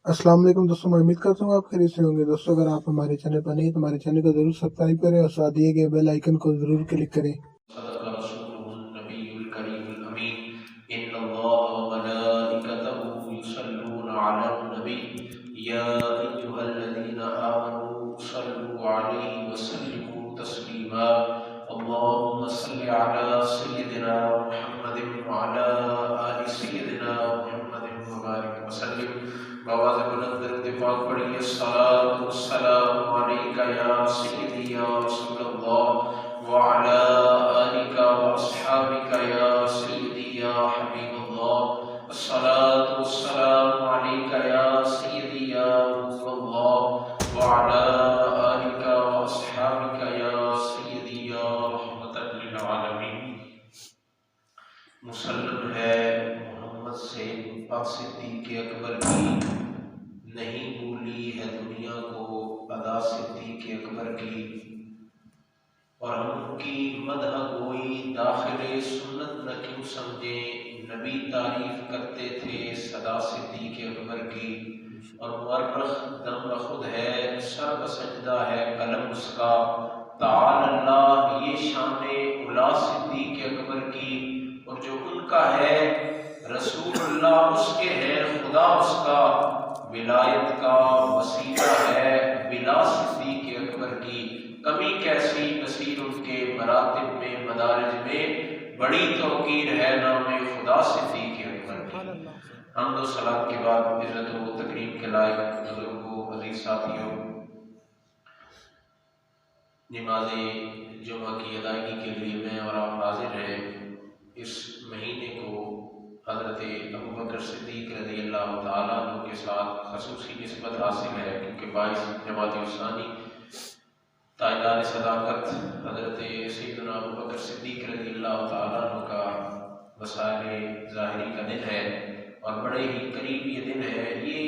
السلام علیکم دوستوں، میں امید کرتا ہوں آپ خیریت سے ہوں گے۔ دوستوں اگر آپ ہمارے چینل پر نہیں تو ہمارے چینل کو ضرور سبسکرائب کریں اور ساتھ دیے گئے بیل آئیکن کو ضرور کلک کریں۔ صدق رسوله النبي الكريم الأمين إن الله وملائكته يصلون على النبي يا أيها الذين آمنوا صلوا عليه وسلموا تسليما اللهم صل على سيدنا محمد وعلى آل سيدنا محمد وبارك وسلم بواز بلند ارتفاع پڑھیے الصلاة والسلام عليك يا سيدي يا رسول الله وعلى آلك وأصحابك يا سيدي يا حبيب الله الصلاة والسلام عليك يا سيدي يا رسول الله وعلى آلك وأصحابك يا سيدي يا رحمة للعالمين۔ مسلم ہے محمد سے پاک صدیق اکبر کی نہیں بھولی ہے دنیا کو ادا صدیق اکبر کی، اور ہم ان کی مدح گوئی داخل سنت نہ کیوں سمجھیں، نبی تعریف کرتے تھے صدا صدیق اکبر کی، اور مورخ دم بخود ہے سر بسجدہ ہے قلم اس کا، تعالی اللہ یہ شان علا صدیق اکبر کی، اور جو ان کا ہے رسول اللہ اس کے ہے خدا اس کا، ولایت کا وسیلہ ہے بلا صدیق اکبر کی، کمی کیسی نصیر ان کے مراتب میں مدارج میں، بڑی توقیر ہے نام خدا صدیق اکبر کی۔ حمد و صلاۃ کے بعد عزت و تکریم کے لائق بزرگوں، عزیز ساتھیوں، نماز جمعہ کی ادائیگی کے لیے میں اور آپ حاضر ہیں۔ اس مہینے کو حضرت ابوبکر صدیق رضی اللہ تعالیٰ عنہ کے ساتھ خصوصی نسبت حاصل ہے، کیونکہ 22 جمادی الثانی تاجدار صداقت حضرت سیدنا ابوبکر صدیق رضی اللہ تعالیٰ عنہ کا وسائل ظاہری کا دن ہے، اور بڑے ہی قریب یہ دن ہے۔ یہ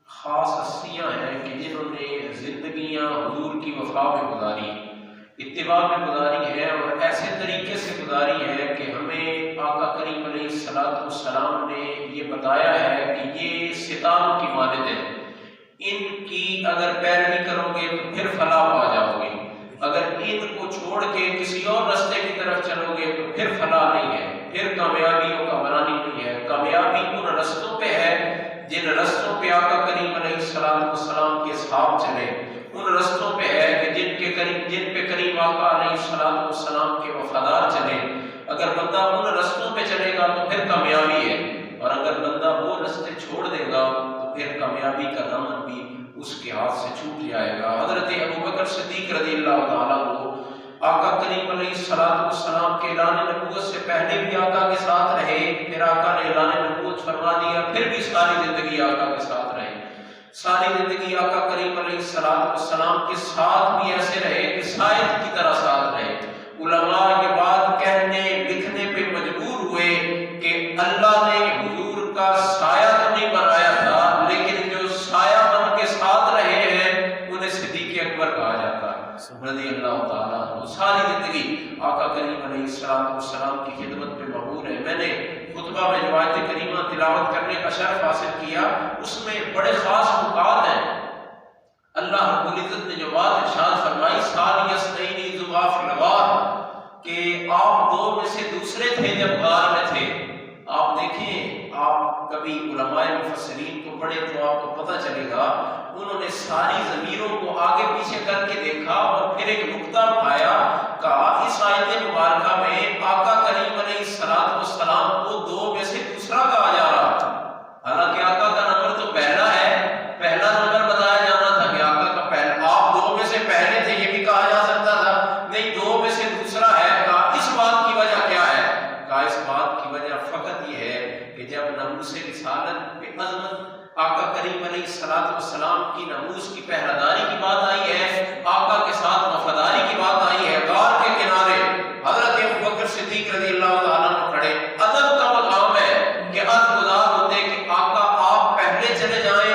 خاص ہستیاں ہیں کہ جنہوں نے زندگیاں حضور کی وفا میں گزاری، اتباع میں گزاری ہے، اور ایسے طریقے سے گزاری ہے کہ ہمیں آقا کریم علیہ السلام نے یہ بتایا ہے کہ یہ ستاروں کی مانند ہے، ان کی اگر پیروی کرو گے تو پھر فلاح پا جاؤ گے، اگر ان کو چھوڑ کے کسی اور راستے کی طرف چلو گے تو پھر فلاح نہیں ہے، پھر کامیابیوں کا برانی نہیں ہے۔ کامیابی ان رستوں پہ ہے جن رستوں پہ آقا کریم علیہ السلام کے اصحاب چلے، ان رستوں پہ ہے کہ جن پہ کریم آقا علیہ السلام کے وفادار چلے۔ اگر بندہ ان رستوں پہ چلے گا تو پھر کامیابی ہے، اور اگر بندہ وہ رستے چھوڑ دے گا تو پھر کامیابی کا دامن بھی اس کے ہاتھ سے چھوٹ جائے گا۔ حضرت ابوبکر صدیق رضی اللہ تعالیٰ عنہ آقا کریم علیہ السلام کے اعلان نبوت سے پہلے بھی آقا کے ساتھ رہے، پھر آقا نے اعلان نبوت فرما دیا، پھر بھی ساری زندگی آقا کے ساتھ رہے، ساری زندگی آقا کریم علیہ السلام کے ساتھ بھی ایسے رہے کہ سائد کی طرح ساتھ رہے۔ علماء یہ بات کہنے لکھنے پہ مجبور ہوئے کہ اللہ نے حضور کا سایہ تو نہیں بنایا تھا، لیکن جو سایہ بن کے ساتھ رہے ہیں انہیں صدیق اکبر کہا جاتا ہے رضی اللہ تعالیٰ عنہ۔ ساری زندگی آقا کریم علیہ السلام کی خدمت پہ مغرور ہے۔ میں نے خطبہ میں جو آیت کریمہ تلاوت کرنے کا شرف حاصل کیا، اس میں بڑے خاص نکات ہیں۔ اللہ رب العزت نے جو بات ارشاد فرمائی، ثانی اثنین ذو فی الغار، کہ آپ دو میں سے دوسرے تھے جب غار میں تھے۔ آپ دیکھیں، آپ کبھی علماء مفسرین کو پڑھیں تو آپ کو پتہ چلے گا، انہوں نے ساری ضمیروں کو آگے پیچھے کر کے دیکھا اور پھر ایک نقطہ اٹھایا، کہا اس آیت مبارکہ میں آقا کریم علیہ السلام کو دو میں سے دوسرا کہا جا رہا، حالانکہ آقا کا نمبر تو پہلا ہے، پہلا نمبر بتایا جانا تھا کہ آقا کا پہلا، آپ دو میں سے پہلے تھے یہ بھی کہا جا سکتا تھا، نہیں دو میں سے دوسرا ہے۔ کہا اس بات کی وجہ کیا ہے؟ کہا اس بات کی وجہ فقط یہ ہے کہ جب ناموس رسالت پہ عظمت آقا کریم علیہ السلام کی ناموس کی پہراداری کی بات آئی ہے، آقا کے ساتھ وفاداری کی بات آئی ہے، غار کے کنارے حضرت ابوبکر صدیق رضی اللہ تعالیٰ عنہ کھڑے، ادب کا مقام ہے کہ عزمدار ہوتے کہ آقا آپ پہلے چلے جائیں،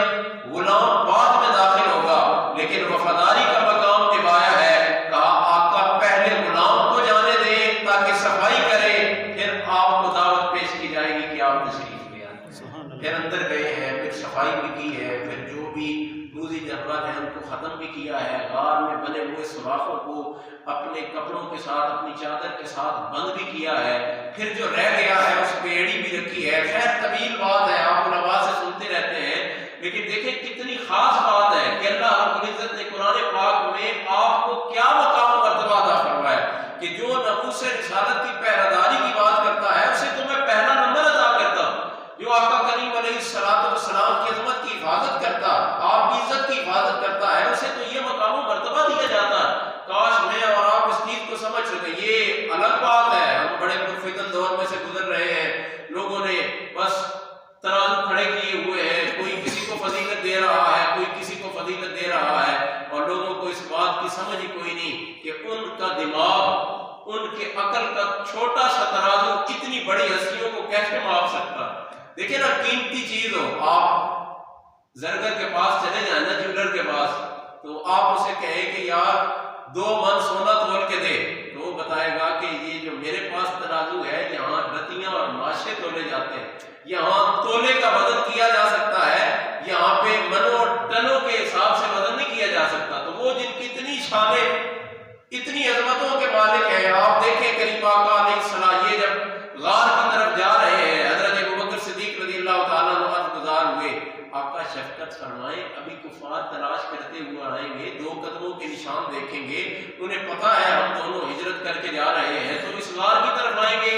غلام بعد میں داخل ہوگا، لیکن وفاداری کا مقام نبھایا ہے، کہا آقا پہلے غلام کو جانے دیں تاکہ صفائی کرے، پھر آپ کو دعوت پیش کی جائے گی کہ آپ تشریف لے آئیں۔ پھر اندر گئے ہیں، پھر صفائی کی کی ہے، پھر جو بھی موذی جبال ہیں ان کو ختم بھی کیا ہے، غار میں بنے ہوئے سوراخوں کو اپنے کپڑوں کے ساتھ اپنی چادر کے ساتھ بند بھی کیا ہے، پھر جو رہ گیا ہے اس پہ ایڑی بھی رکھی ہے۔ خیر طویل بات ہے، آپ علماء سے سنتے رہتے ہیں، لیکن دیکھیں کتنی خاص بات ہے کہ اللہ رب العزت نے قرآن پاک میں آپ کو کیا مقام و مرتبہ عطا فرمایا کہ جو ناموس رسالت کی پہراداری کی بات کرتا ہے اسے تو میں پہلا نمبر عطا کرتا ہوں۔ جو آقا کریم علیہ السلام کی عظمت کی حفاظت کرتا، آپ کی عزت کی حفاظت کرتا ہے، اسے تو یہ مقام و مرتبہ دیا جاتا ہے۔ کاش میں اور آپ اس چیز کو سمجھ سکیں۔ یہ الگ بات ہے، ہم بڑے پرفتن دور میں سے گزر رہے ہیں، لوگوں نے بس ترازو کھڑے کیے ہوئے ہیں، کوئی کسی کو فضیلت دے رہا ہے، کوئی کسی کو فضیلت دے رہا ہے، اور لوگوں کو اس بات کی سمجھ ہی کوئی نہیں کہ ان کا دماغ، ان کے عقل کا چھوٹا سا ترازو اتنی بڑی ہستیوں کو کیسے ماپ سکتا ہے۔ دیکھیں نا، قیمتی چیز ہو، آپ زرگر کے پاس چلے جائیں نا، جولر کے پاس، تو آپ اسے کہیں کہ یار 2 من سونا تول کے دے، تو وہ بتائے گا کہ یہ جو میرے پاس ترازو ہے یہاں رتیاں اور ماشے تولے جاتے ہیں، یہاں تولے کا وزن کیا جا سکتا ہے، یہاں پہ منوں اور ٹنوں کے حساب سے وزن نہیں کیا جا سکتا۔ تو وہ جن کی اتنی شانیں، اتنی عظمتوں کے مالک ہیں، آپ دیکھیں کریم آقا علیہ السلام یہ جب غار کی طرف جا رہے ہیں، حضرت ابوبکر صدیق رضی اللہ تعالیٰ عنہ عرض گزار ہوئے، آقا شفقت فرمائیں، ابھی کفار تلاش کرتے ہوئے آئیں گے، 2 قدموں کے نشان دیکھیں گے، انہیں پتا ہے ہم دونوں ہجرت کر کے جا رہے ہیں، تو اس غار کی طرف آئیں گے،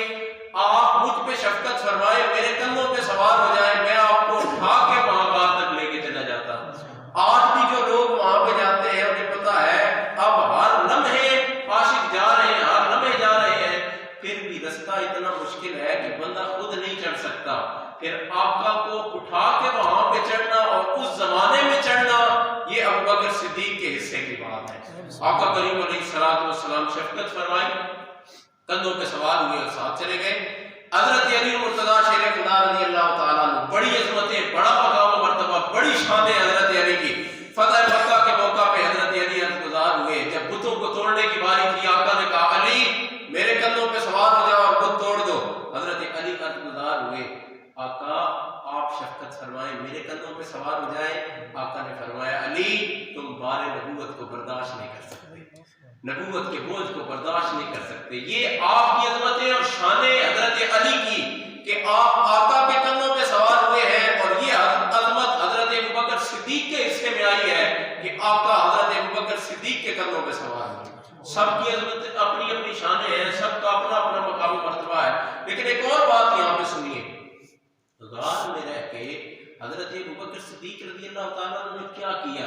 آپ مجھ پہ شفقت فرمائیں، میرے کندھوں پہ سوار ہو جائیں، میں آپ کو اٹھا کے وہاں غار تک لے کے چلا جاتا۔ آج بھی جو لوگ وہاں پہ جاتے ہیں انہیں پتا ہے اب ہر لمحے عاشق جا رہے ہیں، ہر لمحے جا رہے ہیں، پھر بھی رستہ اتنا مشکل ہے کہ بندہ خود نہیں چڑھ سکتا، پھر آقا کو اٹھا کے وہاں پہ چڑھنا اور اس زمانے میں چڑھنا، یہ ابوبکر صدیق کے حصے کی بات ہے۔ آقا کریم علیہ السلام شفقت فرمائی، کندھوں پہ سوار ہوئے اور ساتھ چلے گئے۔ حضرت علی مرتضیٰ شیر خدا رضی اللہ تعالیٰ عنہ، بڑی عظمتیں، بڑا مقام و مرتبہ، بڑی شانیں حضرت علی کی۔ فتح مکہ کے موقع پہ حضرت علی گزار ہوئے، جب بتوں کو توڑنے کی باری تھی، آقا نے کہا علی میرے کندھوں پہ سوار ہو جاؤ اور بت توڑ دو۔ حضرت علی گزار ہوئے، آقا آپ شفقت فرمائیں، میرے کندھوں پہ سوار ہو جائیں۔ آقا نے فرمایا علی تم بار نبوت کو برداشت نہیں کر سکتے، نبوت کے بوجھ کو برداشت نہیں کر سکتے۔ یہ آپ کی عظمتیں اور شانیں حضرت علی کی کہ آپ آقا کے کندھوں پہ سوار ہوئے ہیں، اور یہ عظمت حضرت ابوبکر صدیق کے حصے میں آئی ہے کہ آقا حضرت ابوبکر صدیق کے کندھوں پہ سوار ہوئے۔ سب کی عظمت اپنی اپنی شانیں ہیں، سب کا اپنا اپنا مقام و مرتبہ ہے۔ لیکن ایک اور بات یہاں پہ سنیے، غار میں رہ کے حضرت ابوبکر صدیق رضی اللہ تعالیٰ عنہ نے کیا کیا؟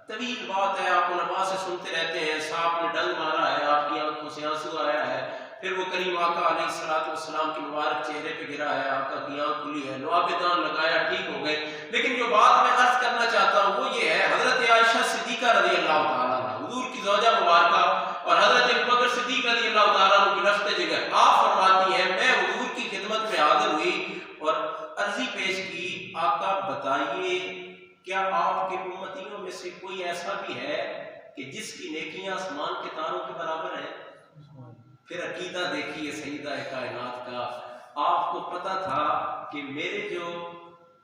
طویل بات ہے، آپ علماء سے سنتے رہتے ہیں، سانپ نے ڈنگ مارا ہے، آپ کی آنکھوں سے آنسو آیا ہے، پھر وہ کریم آقا علیہ السلام کے مبارک چہرے پہ گرا ہے، آقا کی آنکھ کھلی ہے، لعاب دان لگایا، ٹھیک ہو گئے۔ لیکن جو بات میں عرض کرنا چاہتا ہوں وہ یہ ہے، حضرت عائشہ صدیقہ رضی اللہ تعالیٰ عنہ، حضور کی زوجہ مبارکہ، اور حضرت ابوبکر صدیق رضی اللہ تعالیٰ عنہ کی رفت جگر، آپ فرماتی ہیں میں حضور کی خدمت میں حاضر ہوئی اور عرضی پیش کی، آقا بتائیے کیا آپ کے امتیوں میں سے کوئی ایسا بھی ہے کہ جس کی نیکیاں آسمان کے تاروں کے برابر ہیں؟ پھر عقیدہ دیکھیے سیدہ کائنات کا، آپ کو پتا تھا کہ میرے جو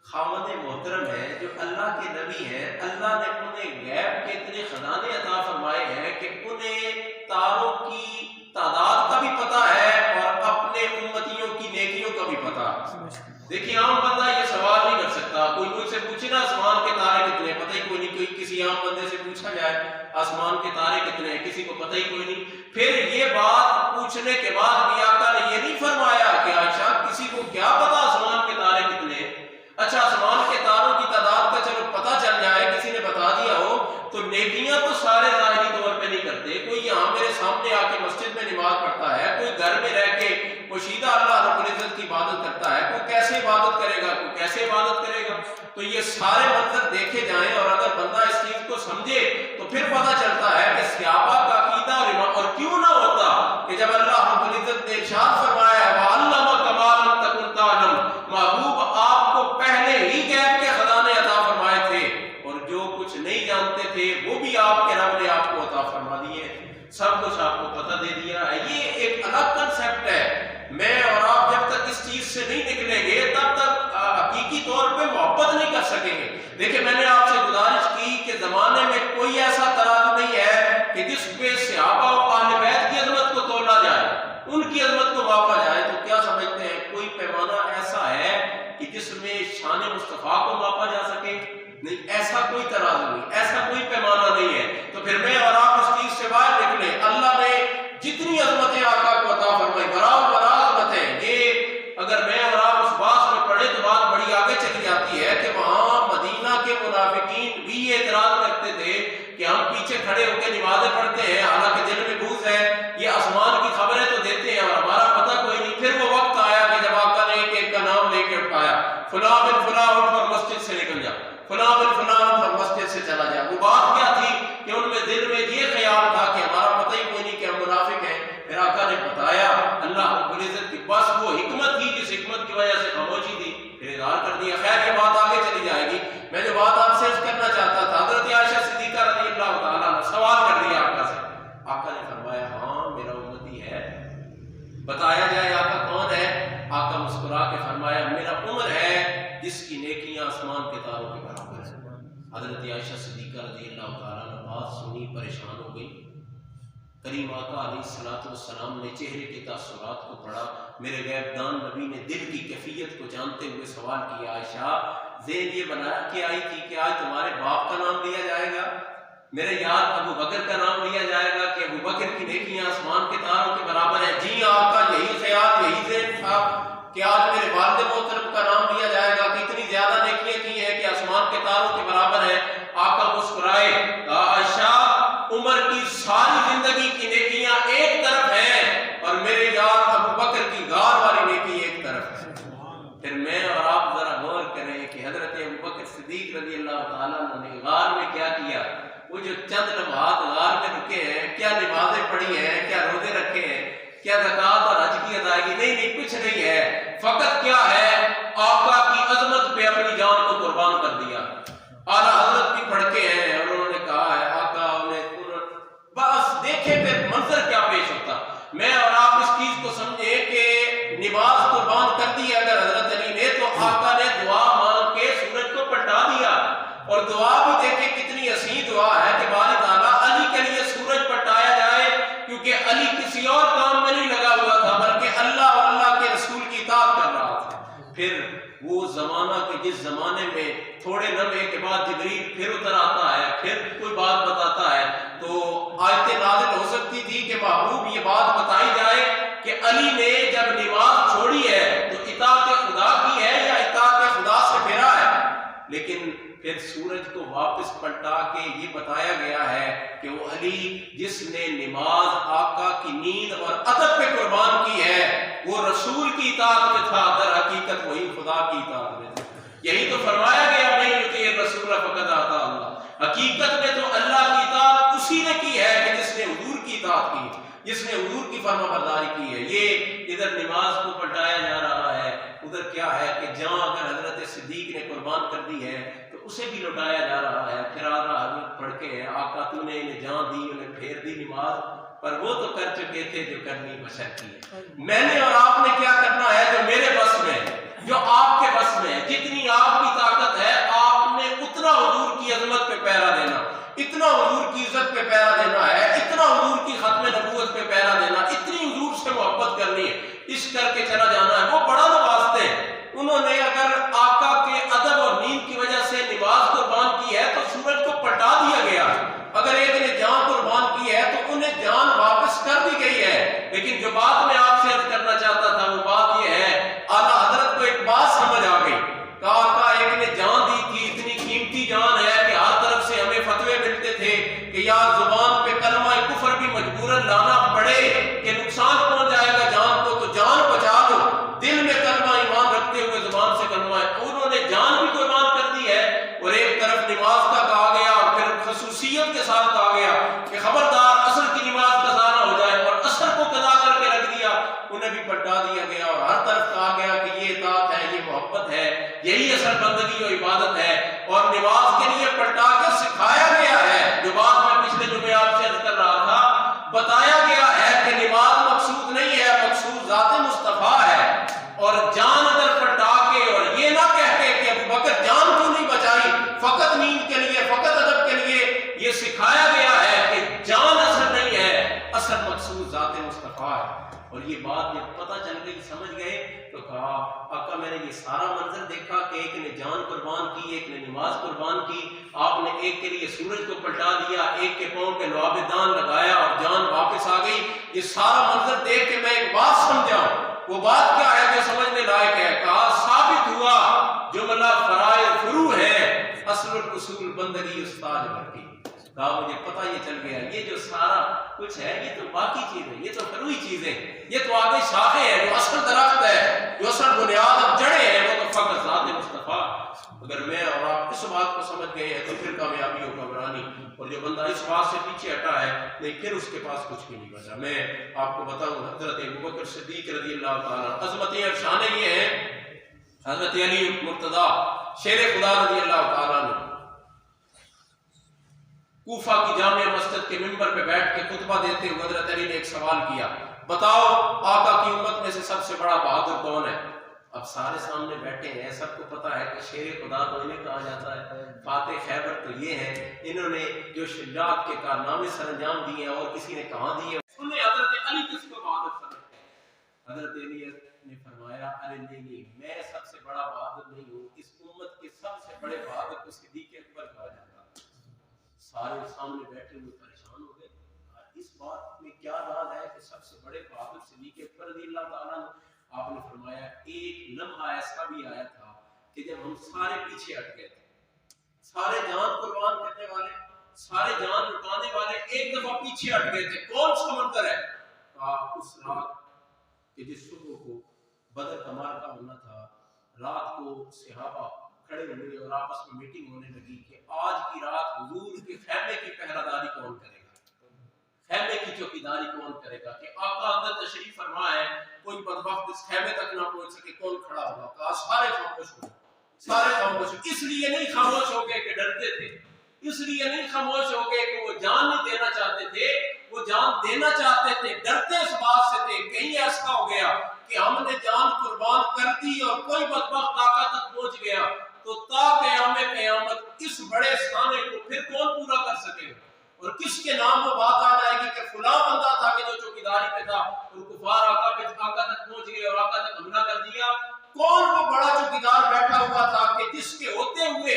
خاوند محترم ہیں، جو اللہ کے نبی ہیں، اللہ نے انہیں غیب کے اتنے خزانے عطا فرمائے ہیں کہ انہیں تاروں کی تعداد کا بھی پتا ہے اور اپنے امتیوں کی نیکیوں کا بھی پتا ہے۔ دیکھیے عام بندہ یہ سوال نہیں کر سکتا، کوئی مجھ سے پوچھے نا آسمان کے تارے کتنے، پتہ ہی کوئی نہیں، کوئی کسی عام بندے سے پوچھا جائے آسمان کے تارے کتنے ہیں، کسی کو پتہ ہی کوئی نہیں۔ پھر یہ بات پوچھنے کے بعد بھی آقا نے یہ نہیں فرمایا کہ عائشہ کسی کو کیا پتا آسمان کے تارے کتنے ہیں، اچھا آسمان کے تاروں کی تعداد کا چلو پتہ چل جائے، کسی نے بتا دیا ہو، تو نیکیاں تو سارے ظاہری طور پہ نہیں کرتے، کوئی یہاں میرے سامنے آ کے مسجد میں نماز پڑھتا ہے، کوئی گھر میں رہ کے پوشیدہ اللہ رب العزت کی عبادت کرتا ہے، کوئی کیسے عبادت کرے گا، کوئی کیسے عبادت کرے گا۔ تو یہ سارے منظر دیکھے جائیں اور اگر بندہ اس چیز کو سمجھے تو پھر پتہ چلتا ہے کہ صحابہ کا عقیدہ اور کیوں نہ ہوتا کہ جب اللہ رب العزت نے ارشاد فرمایا ہے وَعَلَّمَكَ مَا لَمْ تَكُنْ تَعْلَمْ، محبوب آپ کو پہلے ہی غیب کے خزانے عطا فرمائے تھے، اور جو کچھ نہیں جانتے تھے وہ بھی آپ کے رب نے آپ کو عطا فرما دیے، سب کچھ آپ کو پتہ دے دیا ہے۔ یہ ایک الگ کنسیپٹ ہے، میں اور آپ جب تک اس چیز سے نہیں نکلیں گے تب تک حقیقی طور پہ محبت نہیں کر سکیں گے. دیکھیں میں نے آپ سے گزارش کی کہ زمانے میں کوئی ایسا ترازو نہیں ہے کہ جس پہ صحابہ و اہل بیت کی عظمت کو تولا جائے، ان کی عظمت کو ماپا جائے. تو کیا سمجھتے ہیں کوئی پیمانہ ایسا ہے کہ جس میں شان مصطفیٰ کو ماپا جا سکے؟ نہیں، ایسا کوئی ترازو نہیں، ایسا کوئی پیمانہ نہیں ہے. تو پھر میں اور آپ اس چیز سے باہر نکلے. اللہ نے جتنی عظمتیں آقا کو عطا فرمائی، برابر عظمتیں، یہ اگر میں اور آپ اس بات میں پڑھے تو بات بڑی آگے چلی جاتی ہے کہ وہاں مدینہ کے منافقین بھی یہ اعتراض کرتے تھے کہ ہم پیچھے کھڑے ہو کے نمازیں پڑھتے ہیں، حالانکہ دل میں بغض ہے، یہ آسمان کی خبریں تو دیتے ہیں اور ہمارا پتہ کوئی نہیں. پھر وہ وقت آیا کہ جب آقا نے ایک ایک کا نام لے کے اٹھایا، فلاں بن فلاں اٹھ اور مسجد سے نکل جا، فلاں بن فلاں اٹھ اور مسجد سے چلا جا. وہ بات کیا تھی کہ ان میں دل میں یہ خیال تھا کہ ہمارا پتہ ہی کوئی نہیں کہ ہم منافق ہیں. پھر آقا نے بتایا، اللہ رب العزت کی بس وہ حکمت تھی جس حکمت کی وجہ سے خاموشی تھی، پھر اظہار کر دیا. خیر یہ بات آگے چلی جائے گی. میں جو بات آپ سے عرض کرنا چاہتا تھا، حضرت عائشہ صدیقہ رضی اللہ تعالیٰ نے سوال کر دیا آقا سے. آقا نے فرمایا ہاں میرا امتی ہے. بتایا جائے آقا کون ہے؟ آقا مسکرا کے فرمایا میرا عمر ہے جس کی نیکیاں آسمان کے تاروں کے برابر ہیں. حضرت عائشہ صدیقہ رضی اللہ تعالیٰ نے بات سنی، پریشان ہو گئی. کریم آقا علیہ الصلوۃ والسلام نے چہرے کے تاثرات کو پڑھا. میرے غیب دان نبی نے دل کی کیفیت کو جانتے ہوئے سوال کیا، عائشہ ذہن یہ بنایا کہ آئی تھی کہ آج تمہارے باپ کا نام لیا جائے گا، میرے یار ابو بکر کا نام لیا جائے گا کہ ابو بکر کی نیکیاں آسمان کے تاروں کے برابر ہیں؟ جی آقا یہی خیال، یہی ذہن تھا کہ آج میرے والد محترم کا نام لیا جائے گا کہ اتنی زیادہ نیکیاں کی ہیں کہ آسمان کے تاروں کے برابر ہیں. آقا مسکرائے، کہا عائشہ عمر کی ساری زندگی کی نیکیاں ایک طرف ہیں اور میرے یار ابو بکر کی غار والی نیکی ایک طرف ہے. پھر میں اور آپ ذرا غور کریں کہ حضرت ابو بکر صدیق رضی اللہ تعالیٰ عنہ نے غار میں کیا کیا. وہ جو چند لمحات غار میں رکے ہیں، کیا نمازیں پڑھی ہیں، کیا روزے رکھے ہیں، کیا زکوٰۃ اور حج کی ادائیگی؟ نہیں، کچھ نہیں ہے. فقط کیا ہے، آقا کی عظمت پہ اپنی جان کو قربان کر دیا. اعلیٰ حضرت بھی پڑھ کے ہیں اور انہوں نے کہا ہے آقا بس دیکھیں پھر منظر کیا پیش ہوتا. میں اور آپ اس چیز کو سمجھیں کہ نماز قربان کر دی اگر حضرت علی نے، تو آقا نے دعا مانگ کے سورج کو پلٹا دیا. اور دعا بھی دیکھیں کتنی حسین دعا ہے کہ باری تعالیٰ علی کے لیے سورج پلٹایا جائے، کیونکہ علی کسی اور کام میں نہیں لگا ہوا تھا بلکہ اللہ اور اللہ کے رسول کی اطاعت کر رہا تھا. پھر وہ زمانہ کہ جس زمانے میں تھوڑے لمحے کے بعد جبریل پھر اتر آتا ہے، پھر کوئی بات بتاتا ہے، تو آیت نازل ہو سکتی تھی کہ محبوب یہ بات بتائی جائے کہ علی نے جب نماز چھوڑی ہے تو اطاعت خدا کی ہے یا اطاعت خدا سے پھرا ہے. لیکن پھر سورج کو واپس پلٹا کے یہ بتایا گیا ہے کہ وہ علی جس نے نماز آقا کی نیند اور ادب پہ قربان کی ہے وہ رسول کی اطاعت میں تھا، در حقیقت وہی خدا کی اطاعت میں تھا. یہی تو فرمایا گیا نہیں یطیع الرسول فقد اطاع اللہ. حقیقت میں تو اللہ کی اطاعت اسی نے کی ہے کہ جس نے حضور کی اطاعت کی، جس نے حضور کی فرما برداری کی ہے. یہ ادھر نماز کو پلٹایا جا رہا ہے، ادھر کیا ہے کہ جہاں اگر حضرت صدیق نے قربان کر دی ہے تو اسے بھی لوٹایا جا رہا ہے. پھر آدھا حضرت پڑھ کے ہے آقا تو نے انہیں جان دی، انہیں پھیر دی نماز، پر وہ تو کر چکے تھے جو کرنی بشر کی ہے. میں نے اور آپ نے کیا کرنا ہے جو میرے بس میں ہے، جو آپ کے بس میں ہے. جتنی آپ کی طاقت ہے آپ نے اتنا حضور کی عظمت پہ پہرا دینا، اتنا حضور کی عزت پہ پہرا دینا ہے، اتنا حضور کی ختم نبوت پہ پہرا دینا، اتنی حضور سے محبت کرنی ہے، اس کر کے چلا جانا ہے. وہ بڑا نوازتے ہیں. انہوں نے اگر آقا کے ادب اور نیند کی وجہ سے نماز قربان کی ہے تو سورج کو پلٹا دیا گیا. اگر ایک نے جان قربان کی ہے تو انہیں جان واپس کر دی گئی ہے. لیکن جو بات میں آپ سے عرض کرنا چاہتا تھا وہ بات یہ ہے، اعلیٰ حضرت کو ایک بات سمجھ آ گئی کہ آقا ایک نے جان دی تھی، اتنی قیمتی جان ہے کہ ہر طرف سے ہمیں فتوے ملتے تھے کہ یا زبان پہ کلمہ کفر بھی مجبوراً لانا پڑے کہ نقصان پہنچ جائے گا جان کو، تو جان بچا دو. دل میں کلمہ ایمان رکھتے ہوئے زبان سے کلمہ ہے. انہوں نے جان بھی قربان کر دی ہے اور ایک طرف نماز کا کہا گیا اور پھر خصوصیت کے ساتھ کہا گیا کہ خبردار عصر کی نماز قضا نہ ہو جائے، اور عصر کو قضا کر کے رکھ دیا، انہیں بھی پلٹا دیا گیا. اور ہر طرف کہا گیا کہ یہ اطاعت ہے، یہ محبت ہے، یہی اصل بندگی و عبادت ہے. اور نماز کے لیے پلٹا کے سکھایا گیا ہے. جو بات میں پچھلے جمعے آپ سے عرض کر رہا تھا، بتایا گیا ہے کہ نماز مقصود نہیں ہے، مقصود ذات مصطفیٰ ہے. اور جان اگر پلٹا کے اور یہ نہ کہتے کہ ابو بکر جان کیوں نہیں بچا فقط نیند کے لیے، فقط ادب کے لیے یہ سکھایا گیا ہے کہ جان اصل نہیں ہے، اصل مقصود ذات مصطفیٰ ہے۔ اور یہ بات جب پتہ چل گئی، سمجھ گئے، تو کہا آقا میں نے یہ سارا منظر دیکھا کہ ایک نے جان قربان کی، ایک نے نماز قربان کی، آپ نے ایک کے لیے سورج کو پلٹا دیا، ایک کے پاؤں پہ لعاب دان لگایا اور جان واپس آ گئی۔ یہ سارا منظر دیکھ کے میں ایک بات سمجھا، وہ بات کیا ہے جو سمجھنے لائق ہے؟ کہا ثابت ہوا جملہ فرائض فروع ہے، اصل الاصول بندگی استاد بھر کی۔ کہا مجھے پتہ یہ چل گیا، یہ جو سارا کچھ ہے یہ تو باقی چیزیں، یہ تو فروعی چیزیں، یہ تو آگے شاخیں ہیں، جو اصل درخت ہے، جو اصل بنیاد اور جڑیں ہیں، وہ تو فقط ذات مصطفیٰ۔ اگر میں اور آپ اس بات کو سمجھ گئے ہیں تو پھر کامیابی ہو کامرانی، اور جو بندہ اس بات سے پیچھے ہٹا ہے نہیں، پھر اس کے پاس کچھ بھی نہیں بچا۔ میں آپ کو بتاؤں حضرت ابوبکر صدیق رضی اللہ تعالیٰ، عظمتیں اور شانیں یہ ہیں، حضرت علی مرتضیٰ شیر خدا رضی اللہ تعالیٰ نے کوفہ کی جامع مسجد کے منبر پہ بیٹھ کے خطبہ دیتے ہوئے حضرت علی نے ایک سوال کیا، بتاؤ آقا کی امت میں سے سب سے بڑا بہادر کون ہے؟ اب سارے سامنے بیٹھے ہیں، سب کو پتا ہے کہ شیر خدا تو انہیں کہا جاتا ہے، فاتح خیبر تو یہ ہیں، انہوں نے جو شجاعت کے کارنامے سر انجام دیے ہیں اور کسی نے کہاں دیے، انہیں حضرت علی کس کو بہادر سمجھتے ہیں؟ حضرت علی نے فرمایا ارے نہیں، میں سب سے بڑا بہادر نہیں ہوں، اس امت کے سب سے بڑے بہادر کو صدیق اکبر کہا جاتا ہے۔ سارے سامنے بیٹھے ہوئے پریشان ہو گئے، اس بات میں کیا راز ہے کہ سب سے بڑے بہادر صدیق اکبر رضی اللہ تعالیٰ عنہ؟ آپ نے فرمایا ایک لمحہ ایسا بھی آیا تھا کہ جب ہم سارے پیچھے ہٹ گئے تھے، سارے جان قربان کرنے والے، سارے جان لٹانے والے ایک دفعہ پیچھے ہٹ گئے تھے، کون سا منظر ہے؟ کہا اس رات کہ جس صبح کو بدر کا معرکہ ہونا تھا، رات کو صحابہ کھڑے ہوئے اور آپس میں میٹنگ ہونے لگی کہ آج کی رات حضور کے خیمے کی پہرہ داری کون کرے گا، خیمے کی چوکیداری کون کرے گا، کہ آقا اندر تشریف فرما ہے، کوئی بدبخت اس خیمے تک نہ پہنچ سکے، کون کھڑا ہوگا؟ کہا سارے خاموش ہو گئے، سارے خاموش ہو، اس لیے نہیں خاموش ہو گئے کہ ڈرتے تھے، اس لیے نہیں خاموش ہو گئے کہ وہ جان نہیں دینا چاہتے تھے، وہ جان دینا چاہتے تھے، ڈرتے اس بات سے تھے کہیں ایسا ہو گیا کہ ہم نے جان قربان کر دی اور کوئی بدبخت آقا تک پہنچ گیا تو تا قیامت اس بڑے سانے کو پھر کون پورا کر سکے گا، اور کس کے نام وہ بات آ جائے گی کہ فلاں بندہ تھا کہ جو چوکیداری پہ تھا اور کفار آقا تک پہنچ گئے اور آقا تک حملہ کر دیا۔ کون وہ بڑا چوکیدار بیٹھا ہوا تھا کہ جس کے ہوتے ہوئے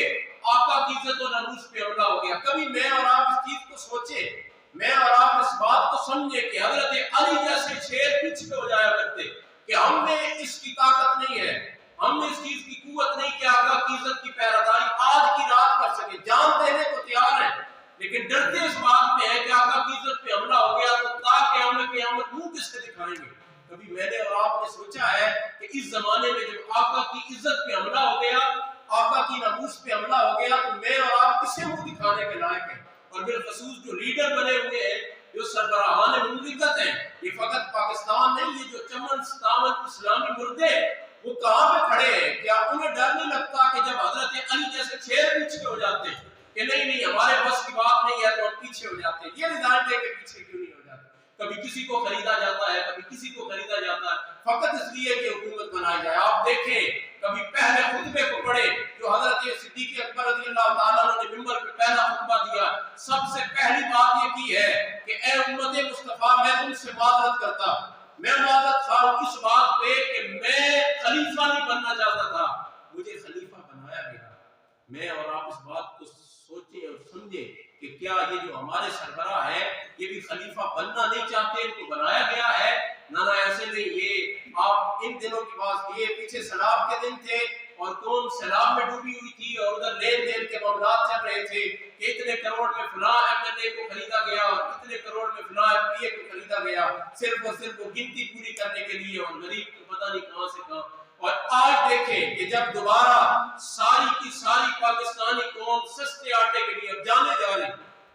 آقا کی عزت و ناموس پہ حملہ ہو گیا؟ کبھی میں اور آپ اس چیز کو سوچے، میں اور آپ اس بات کو سمجھے کہ حضرت علی جیسے شیر پیچھے ہو جایا کرتے کہ ہم میں اس کی طاقت نہیں ہے، ہم میں اس چیز کی قوت نہیں کہ آقا کی عزت کی پہراداری آج کی رات کر سکے، جان دینے کو تیار ہیں لیکن ڈرتے اس بات میں ہے کہ آقا کی عزت پہ حملہ ہو گیا تو تا قیامت منہ کس سے دکھائیں گے؟ کبھی میں نے اور آپ نے سوچا ہے کہ اس زمانے میں جب آقا کی عزت پہ حملہ ہو گیا، آقا کی ناموس پہ حملہ ہو گیا تو میں اور آپ کسے منہ دکھانے کے لائق ہیں؟ اور بالخصوص جو لیڈر بنے ہوئے ہیں، جو سربراہان مملکت ہیں، یہ فقط پاکستان نہیں، یہ جو چمن ستاون اسلامی مردے وہ کہاں پہ کھڑے ہیں؟ کیا انہیں ڈر نہیں لگتا کہ جب حضرت علی جیسے شیر پیچھے ہو جاتے ہیں کہ نہیں ہمارے بس کی بات نہیں ہے تو ہم پیچھے ہو جاتے ہیں، یہ ریزائن دے کے پیچھے کیوں نہیں ہو جاتے؟ کبھی کسی کو خریدا جاتا ہے، کبھی کسی کو خریدا جاتا ہے فقط اس لیے کہ حکومت بنائی جائے۔ آپ دیکھیں کبھی پہلے خطبے کو پڑھے جو حضرت صدیق اکبر رضی اللہ تعالیٰ عنہ نے منبر پہ پہلا خطبہ دیا، سب سے پہلی بات یہ کی ہے کہ اے امت مصطفیٰ میں تم سے معذرت کرتا، میں معذرت خواہ ہوں اس بات پہ کہ میں خلیفہ نہیں بننا چاہتا تھا، مجھے خلیفہ بنایا گیا۔ میں اور آپ اس بات کو سوچیں اور سمجھیں کہ کیا یہ جو ہمارے سربراہ ہے یہ بھی خلیفہ بننا نہیں چاہتے، ان کو بنایا گیا ہے؟ نہ ایسے نہیں، یہ آپ ان دنوں کی بات، یہ پیچھے سیلاب کے دن تھے اور قوم سیلاب میں ڈوبی ہوئی تھی اور ادھر لین دین کے معاملات چل رہے تھے کہ اتنے کروڑ میں فلاں MLA کو خریدا گیا اور اتنے کروڑ میں فلاں MPA کو خریدا گیا، صرف اور صرف وہ گنتی پوری کرنے کے لیے، اور غریب کو پتہ نہیں کہاں سے کہاں۔ اور آج دیکھیں کہ جب دوبارہ ساری کی ساری پاکستانی قوم سستے آٹے کے لیے اب جانے جا رہی،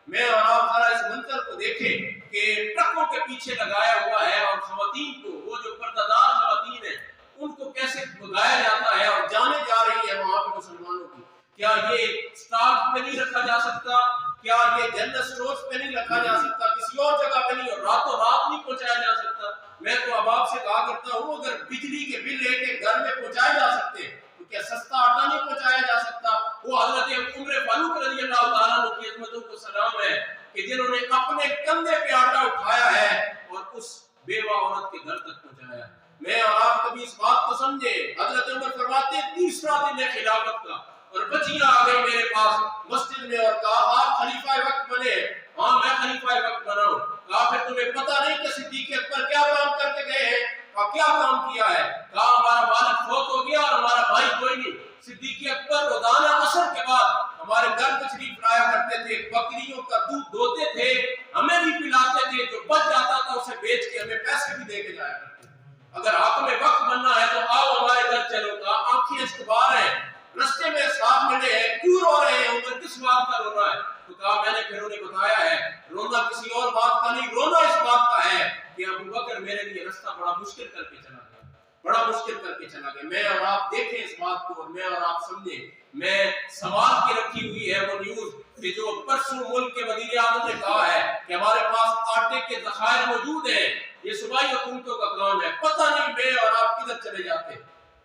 میں اور آپ ذرا اس منظر کو دیکھیں کہ ٹرکوں کے پیچھے لگایا ہوا ہے اور خواتین کو، وہ جو پردہ خواتین ہیں ان کو کیسے بھگایا جاتا ہے اور جانے جا رہی ہے وہاں پہ مسلمانوں کی۔ کیا یہ سٹاف پہ نہیں رکھا جا سکتا؟ کیا یہ جنرل سٹورز پہ نہیں رکھا جا سکتا؟ کسی اور جگہ پہ نہیں، اور راتوں رات نہیں پہنچایا جا سکتا؟ میں تو اب آپ سے کہا کرتا ہوں اگر بجلی کے بل لے کے گھر میں پہنچائے جا سکتے تو کیا سستا آٹا نہیں پہنچایا جا سکتا؟ وہ حضرت عمر فاروق رضی اللہ تعالیٰ عنہ کی عظمتوں کو سلام ہے کہ جنہوں نے اپنے کندھے پہ آٹا اٹھایا ہے اور اس بیوہ عورت کے گھر تک پہنچایا. میں اور آپ کبھی اس بات کو سمجھے. حضرت عمر فرماتے تیسرا دن ہے خلافت کا اور بچیاں آ گئی میرے پاس مسجد میں اور کہا آپ خلیفہ وقت بنے. ہاں میں خلیفہ وقت بنا ہوں. کہا پھر تمہیں پتہ نہیں کہ صدیق اکبر کیا کام کر کے گئے ہیں؟ کہا کیا کام کیا ہے؟ کہا ہمارا والد فوت ہو گیا اور ہمارا بھائی کوئی نہیں. صدیق اکبر روزانہ عصر کے بعد ہمارے گھر تشریف لایا کرتے تھے, بکریوں کا دودھ دوتے تھے, ہمیں بھی پلاتے تھے, جو بچ جاتا تھا اسے بیچ کے ہمیں پیسے بھی دے کے جایا کرتے تھے. اگر حاکم وقت بننا ہے تو آؤ ہمارے گھر چلو. کہا آنکھیں استوار ہیں, رستے میں صاحب ملے ہیں, کیوں رو رہے ہیں, عمر کس بات کا رونا ہے؟ تو کہا میں نے پھر انہیں بتایا ہے رونا کسی اور بات کا نہیں, رونا اس بات کا ہے کہ ابو بکر میرے لیے رستہ بڑا مشکل کر کے چلا گیا, بڑا مشکل کر کے چلا گیا. میں اور آپ دیکھیں اس بات کو اور میں اور آپ سمجھیں. میں سوال کی رکھی ہوئی ہے وہ نیوز کہ جو پرسوں ملک کے وزیر اعظم نے کہا ہے کہ ہمارے پاس آٹے کے ذخائر موجود ہیں, یہ صوبائی حکومتوں کا کام ہے. پتہ نہیں میں اور آپ کدھر چلے جاتے,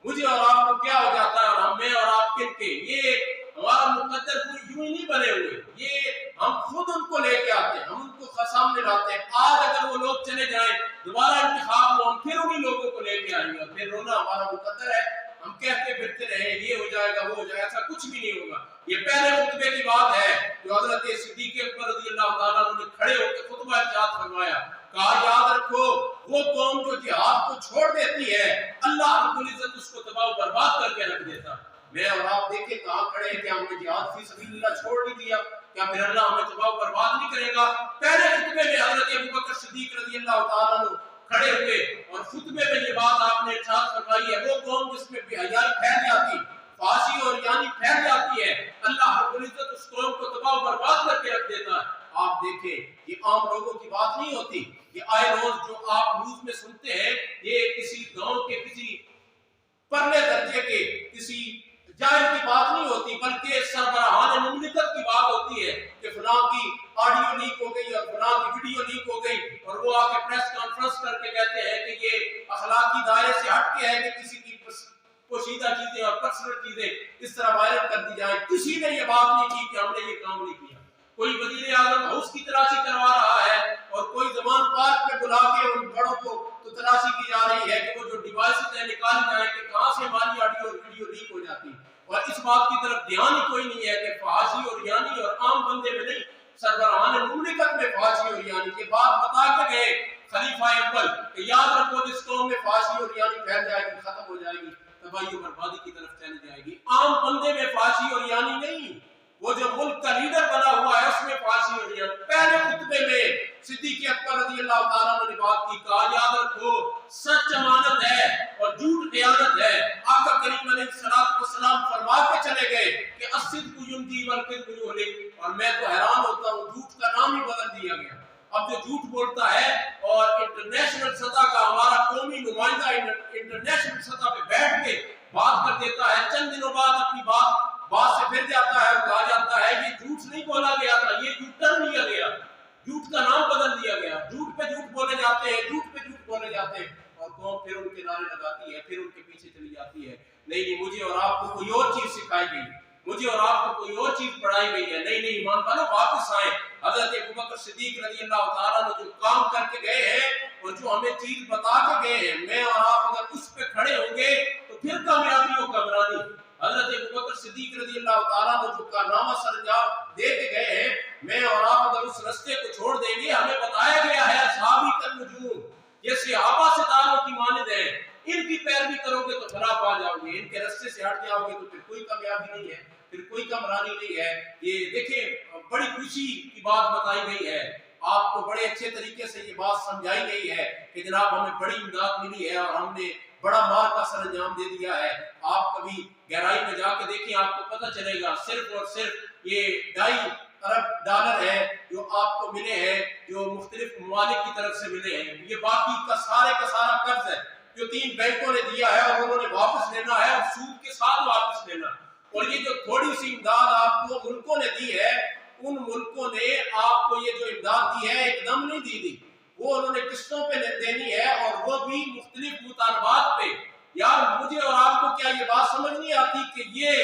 مجھے اور آپ کو کیا ہو جاتا ہے, اور ہم میں اور آپ کن کے. یہ ہمارا مقدر کوئی یوں ہی نہیں بنے ہوئے, یہ ہم خود ان کو لے کے آتے ہیں, ہم ان کو سامنے لاتے ہیں. آج اگر وہ لوگ چلے جائیں, دوبارہ انتخاب ہو, ہم پھر انہی لوگوں کو لے کے آئیں گے اور پھر رونا ہمارا مقدر ہے. ہم کہتے پھرتے رہے یہ ہو جائے گا وہ ہو جائے گا, ایسا کچھ بھی نہیں ہوگا. یہ پہلے خطبے کی بات ہے جو حضرت صدیق اکبر رضی اللہ تعالیٰ عنہ نے کھڑے ہو کے خطبہ ارشاد فرمایا. کہا یاد رکھو وہ قوم جو جہاد کو چھوڑ دیتی ہے اللہ رب العزت اس کو تباہ و برباد کر کے رکھ دیتا. میں اور آپ دیکھیں کہاں کھڑے ہیں, کیا ہم نے جہاد فی سبیل اللہ چھوڑ نہیں دیا؟ کیا پھر اللہ ہمیں تباہ و برباد نہیں کرے گا؟ پہلے خطبے میں حضرت ابوبکر صدیق رضی اللہ تعالیٰ عنہ کھڑے ہوئے اور خطبے میں یہ بات آپ نے ارشاد فرمائی ہے وہ قوم جس میں بے حیائی پھیل جاتی, فحاشی اور یعنی پھیل جاتی ہے, اللہ رب العزت اس قوم کو تباہ و برباد کر کے رکھ دیتا ہے. آپ دیکھیں یہ عام لوگوں کی بات نہیں ہوتی, یہ آئے روز جو آپ نیوز میں سنتے ہیں یہ کسی گاؤں کے کسی پرلے درجے کے کسی جائز کی بات نہیں ہوتی, بلکہ سربراہان مملکت کی بات ہوتی ہے کہ فلاں کی آڈیو لیک ہو گئی اور فلاں کی ویڈیو لیک ہو گئی اور وہ آ کے پریس کانفرنس کر کے کہتے ہیں کہ یہ اخلاقی دائرے سے ہٹ کے ہے کہ کسی کی پوشیدہ چیزیں اور پرسنل چیزیں اس طرح وائرل کر دی جائیں. کسی نے یہ بات نہیں کی کہ ہم نے یہ کام نہیں کیا. کوئی وزیر اعظم ہاؤس کی تلاشی کروا رہا ہے اور کوئی زمان پارک میں بلا کے ان بڑوں کو تو تلاشی کی جا رہی ہے کہ وہ جو ڈیوائسز ہیں نکال جائیں کہ کہاں سے ہماری آڈیو اور ویڈیو لیک ہو جاتی ہے. اور اس بات کی طرف دھیان ہی کوئی نہیں ہے کہ فحاشی اور یعنی اور عام بندے میں نہیں, سربراہان مملکت میں فحاشی اور یعنی. یہ بات بتا کے گئے خلیفہ اول کہ یاد رکھو جس قوم میں فحاشی اور یعنی پھیل جائے گی, ختم ہو جائے گی, تباہی و بربادی کی طرف چلی جائے گی. عام بندے میں فحاشی اور یعنی نہیں, وہ جو ملک کا لیڈر بنا ہوا ہے اس میں فحاشی اور یعنی. پہلے خطبے میں صدیق اکبر رضی اللہ تعالیٰ عنہ نے بات کی, کہا یاد رکھو سچ امانت ہے اور جھوٹ خیانت ہے. آقا کریم علیہ الصلوۃ والسلام فرما کے چلے گئے کہ الصدق ینجی والکذب یہلک, اور میں تو حیران ہوتا ہوں جھوٹ کا نام ہی بدل دیا گیا. اب جو جھوٹ بولتا ہے اور انٹرنیشنل سطح کا ہمارا قومی نمائندہ انٹرنیشنل سطح پہ بیٹھ کے بات کر دیتا ہے, چند دنوں بعد اپنی بات سے پھر جاتا ہے اور کہا جاتا ہے یہ جھوٹ نہیں بولا گیا تھا, یہ جھوٹ ٹرن لیا گیا, جھوٹ کا نام بدل دیا گیا. جھوٹ پہ جھوٹ بولے جاتے ہیں, جھوٹ پہ جھوٹ بولے جاتے ہیں اور قوم پھر ان کے نعرے لگاتی ہے, پھر ان کے پیچھے چلی جاتی ہے. نہیں مجھے اور آپ کو کوئی اور چیز سکھائی گئی, مجھے اور آپ کو کوئی اور چیز پڑھائی گئی ہے. نہیں ایمان والوں واپس آئیں. حضرت ابوبکر صدیق رضی اللہ تعالیٰ عنہ جو کام کر کے گئے ہیں اور جو ہمیں چیز بتا کے گئے ہیں, میں اور آپ اگر اس پہ کھڑے ہوں گے تو پھر کامیابی و کامرانی. حضرت ابوبکر صدیق رضی اللہ تعالیٰ عنہ جو کارنامہ سرانجام دے کے گئے ہیں, میں اور آپ اگر اس رستے کو چھوڑ دیں گے, ہمیں بتایا گیا ہے اصحابی کالنجوم, یہ صحابہ ستاروں کی مانند ہیں, ان کی پیروی کرو گے تو فلاح پا جاؤ گے, ان کے رستے سے ہٹ جاؤ گے تو پھر کوئی کامیابی نہیں ہے, پھر کوئی کامرانی نہیں ہے. یہ دیکھیں بڑی خوشی کی بات بتائی گئی ہے, آپ کو بڑے اچھے طریقے سے یہ بات سمجھائی گئی ہے کہ جناب ہمیں بڑی امداد ملی ہے اور ہم نے بڑا مال کا سر انجام دے دیا ہے. آپ کبھی گہرائی میں جا کے دیکھیں, آپ کو پتہ چلے گا صرف اور صرف یہ 2.5 ارب ڈالر ہے جو آپ کو ملے ہیں, جو مختلف ممالک کی طرف سے ملے ہیں. یہ باقی کا سارا قرض ہے جو 3 بینکوں نے دیا ہے اور انہوں نے واپس لینا ہے اور سود کے ساتھ واپس لینا. اور یہ جو تھوڑی سی امداد آپ کو ملکوں نے دی ہے, ان ملکوں نے آپ کو یہ جو امداد دی ہے ایک دم نہیں دی, وہ انہوں نے قسطوں پہ دینی ہے اور وہ بھی مختلف مطالبات پہ. یار مجھے اور آپ کو کیا یہ بات سمجھ نہیں آتی کہ یہ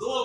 2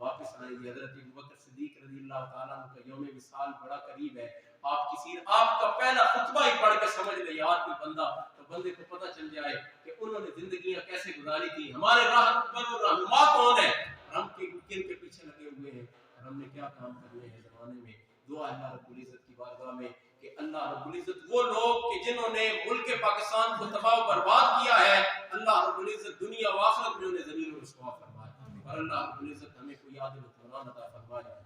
واپس آئیں گے. حضرت ابوبکر صدیق رضی اللہ تعالیٰ عنہ کا یوم وصال بڑا قریب ہے. آپ کا پہلا خطبہ ہی پڑھ کے سمجھ لے یار کوئی بندہ, تو بندے کو پتہ چل جائے کہ انہوں نے زندگیاں کیسے گزاری تھی. ہمارے راہبر و رہنما کون ہے, ہم کن کے پیچھے لگے ہوئے ہیں, اور ہم نے کیا کام کرنے ہیں زمانے میں. دعا اللہ رب العزت کی بارگاہ میں کہ اللہ رب العزت وہ لوگ کہ جنہوں نے ملک پاکستان کو تباہ و برباد کیا ہے, اللہ رب العزت دنیا و آخرت میں انہیں ذلیل و رسوا فرمائے, اور اللہ رب العزت ہمیں کوئی عادل و فرمان عطا فرمائے.